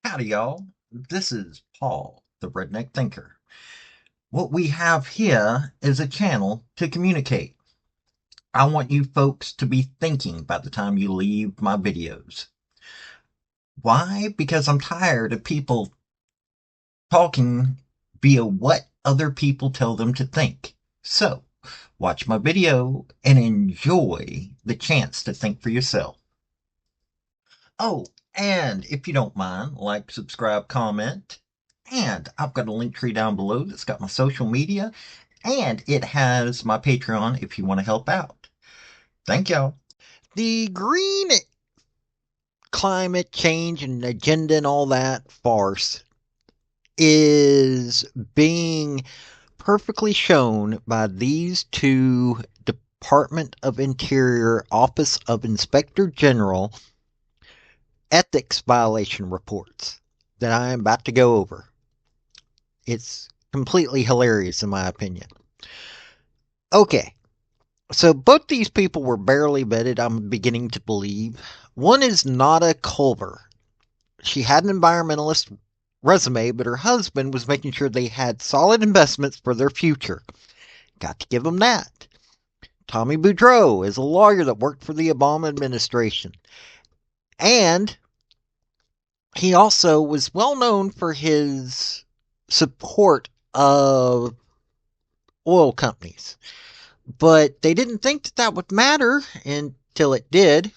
Howdy, y'all. This is Paul, the Redneck Thinker. What we have here is a channel to communicate. I want you folks to be thinking by the time you leave my videos. Why? Because I'm tired of people talking via what other people tell them to think. So, watch my video and enjoy the chance to think for yourself. Oh, and if you don't mind, like, subscribe, comment. And I've got a link tree down below that's got my social media, and it has my Patreon if you want to help out. Thank y'all. The green climate change and agenda and all that farce is being perfectly shown by these two Department of Interior Office of Inspector General ethics violation reports that I am about to go over. It's completely hilarious in my opinion. Okay, so both these people were barely vetted, I'm beginning to believe. One is Nada Culver. She had an environmentalist resume, but her husband was making sure they had solid investments for their future. Got to give them that. Tommy Boudreau is a lawyer that worked for the Obama administration. And he also was well known for his support of oil companies. But they didn't think that that would matter until it did.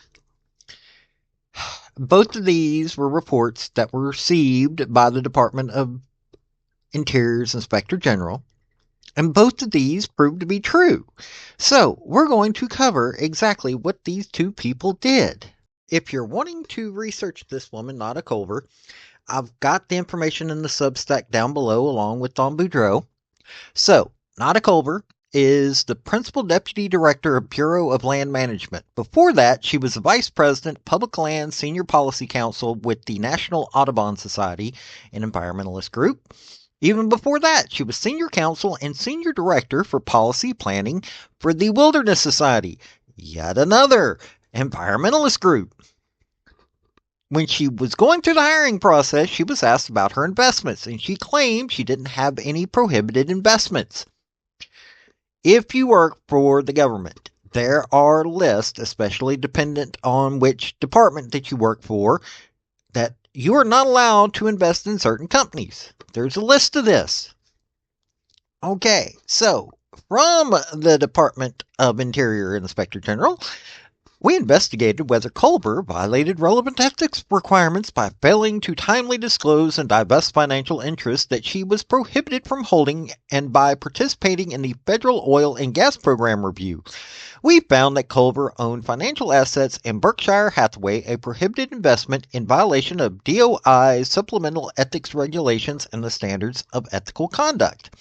Both of these were reports that were received by the Department of Interior's Inspector General, and both of these proved to be true. So, we're going to cover exactly what these two people did. If you're wanting to research this woman, Nada Culver, I've got the information in the Substack down below along with Don Boudreau. So, Nada Culver is the Principal Deputy Director of Bureau of Land Management. Before that, she was the Vice President, Public Land Senior Policy Council with the National Audubon Society, an environmentalist group. Even before that, she was Senior Counsel and Senior Director for Policy Planning for the Wilderness Society, yet another environmentalist group. When she was going through the hiring process, she was asked about her investments, and she claimed she didn't have any prohibited investments. If you work for the government, there are lists, especially dependent on which department that you work for, that you are not allowed to invest in certain companies. There's a list of this. Okay, so from the Department of Interior Inspector General, we investigated whether Culver violated relevant ethics requirements by failing to timely disclose and divest financial interests that she was prohibited from holding and by participating in the Federal Oil and Gas Program review. We found that Culver owned financial assets in Berkshire Hathaway, a prohibited investment in violation of DOI's supplemental ethics regulations and the standards of ethical conduct.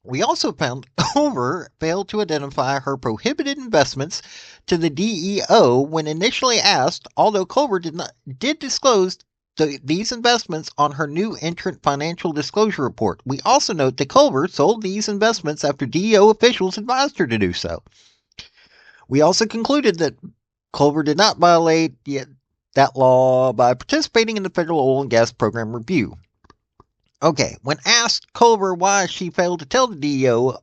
We also found Culver failed to identify her prohibited investments to the DEO when initially asked, although Culver did disclose these investments on her new entrant financial disclosure report. We also note that Culver sold these investments after DEO officials advised her to do so. We also concluded that Culver did not violate that law by participating in the Federal Oil and Gas Program review. Okay, when asked Culver why she failed to tell the DEO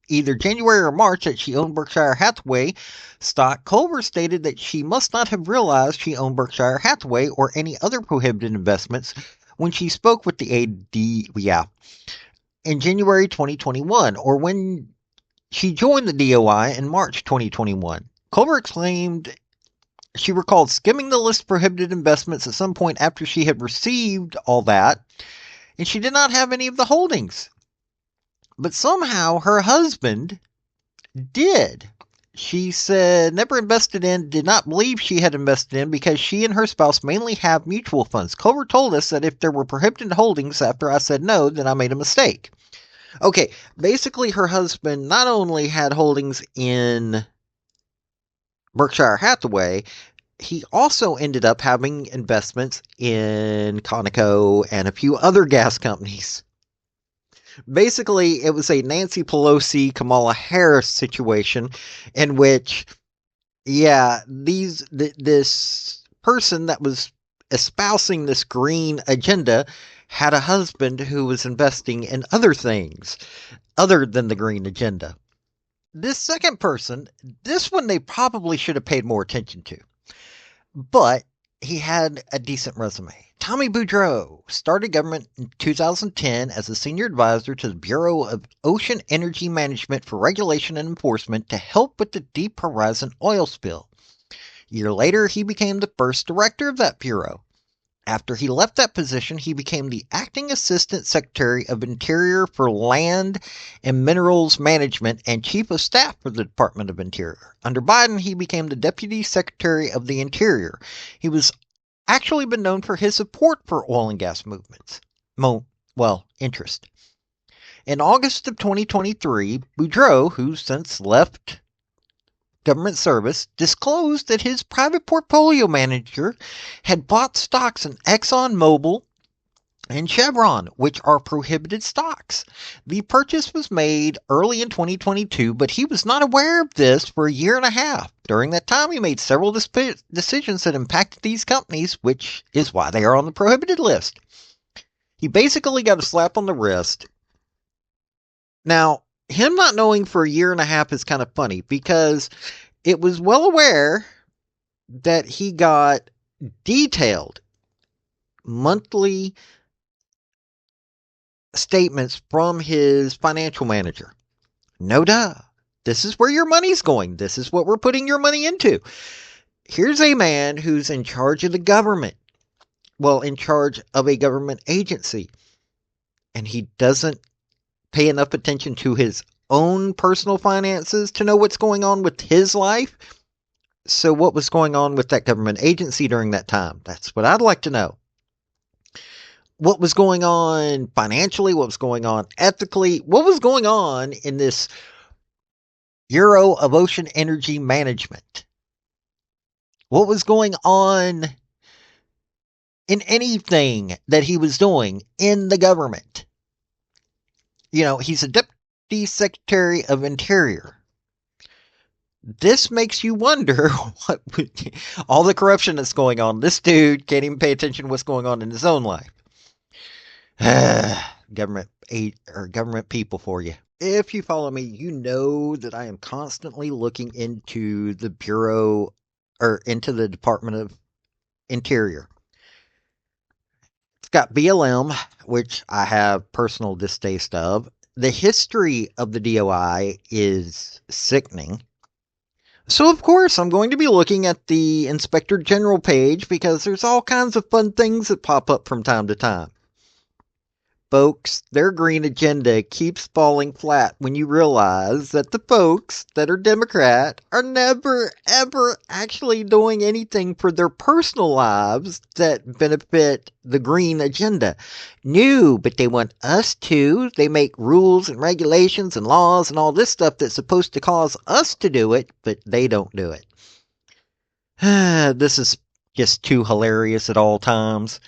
either January or March that she owned Berkshire Hathaway stock, Culver stated that she must not have realized she owned Berkshire Hathaway or any other prohibited investments when she spoke with the in January 2021 or when she joined the DOI in March 2021. Culver claimed she recalled skimming the list of prohibited investments at some point after she had received all that, and she did not have any of the holdings. But somehow her husband did. She said never invested in, did not believe she had invested in because she and her spouse mainly have mutual funds. Culver told us that if there were prohibited holdings after I said no, then I made a mistake. Okay, basically her husband not only had holdings in Berkshire Hathaway, he also ended up having investments in Conoco and a few other gas companies. Basically, it was a Nancy Pelosi, Kamala Harris situation in which, this person that was espousing this green agenda had a husband who was investing in other things other than the green agenda. This second person, this one they probably should have paid more attention to, but he had a decent resume. Tommy Boudreau started government in 2010 as a senior advisor to the Bureau of Ocean Energy Management for Regulation and Enforcement to help with the Deep Horizon oil spill. A year later, he became the first director of that bureau. After he left that position, he became the acting assistant secretary of Interior for Land and Minerals Management and chief of staff for the Department of Interior. Under Biden, he became the deputy secretary of the Interior. He was actually been known for his support for oil and gas movements. Interest. In August of 2023, Boudreau, who since left government service, disclosed that his private portfolio manager had bought stocks in ExxonMobil and Chevron, which are prohibited stocks. The purchase was made early in 2022, but he was not aware of this for a year and a half. During that time, he made several decisions that impacted these companies, which is why they are on the prohibited list. He basically got a slap on the wrist. Now, him not knowing for a year and a half is kind of funny because it was well aware that he got detailed monthly statements from his financial manager. No duh. This is where your money's going. This is what we're putting your money into. Here's a man who's in charge of the government. Well, in charge of a government agency. And he doesn't pay enough attention to his own personal finances to know what's going on with his life. So what was going on with that government agency during that time? That's what I'd like to know. What was going on financially? What was going on ethically? What was going on in this Bureau of Ocean Energy Management? What was going on in anything that he was doing in the government? You know, he's a deputy secretary of Interior. This makes you wonder what all the corruption that's going on. This dude can't even pay attention to what's going on in his own life. Government people for you. If you follow me, you know that I am constantly looking into the Bureau or into the Department of Interior. It's got BLM, which I have personal distaste of. The history of the DOI is sickening. So, of course, I'm going to be looking at the Inspector General page because there's all kinds of fun things that pop up from time to time. Folks, their green agenda keeps falling flat when you realize that the folks that are Democrat are never, ever actually doing anything for their personal lives that benefit the green agenda. No, but they want us to. They make rules and regulations and laws and all this stuff that's supposed to cause us to do it, but they don't do it. This is just too hilarious at all times.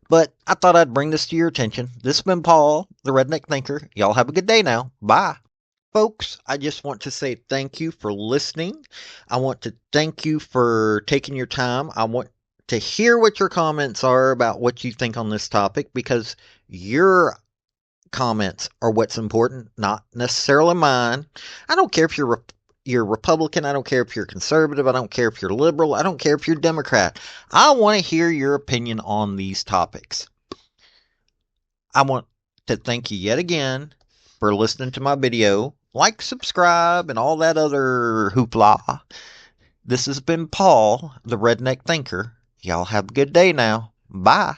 But I thought I'd bring this to your attention. This has been Paul, the Redneck Thinker. Y'all have a good day now. Bye. Folks, I just want to say thank you for listening. I want to thank you for taking your time. I want to hear what your comments are about what you think on this topic because your comments are what's important, not necessarily mine. I don't care if you're Republican. I don't care if you're conservative. I don't care if you're liberal. I don't care if you're Democrat. I want to hear your opinion on these topics. I want to thank you yet again for listening to my video. Like, subscribe, and all that other hoopla. This has been Paul, the Redneck Thinker. Y'all have a good day now. Bye.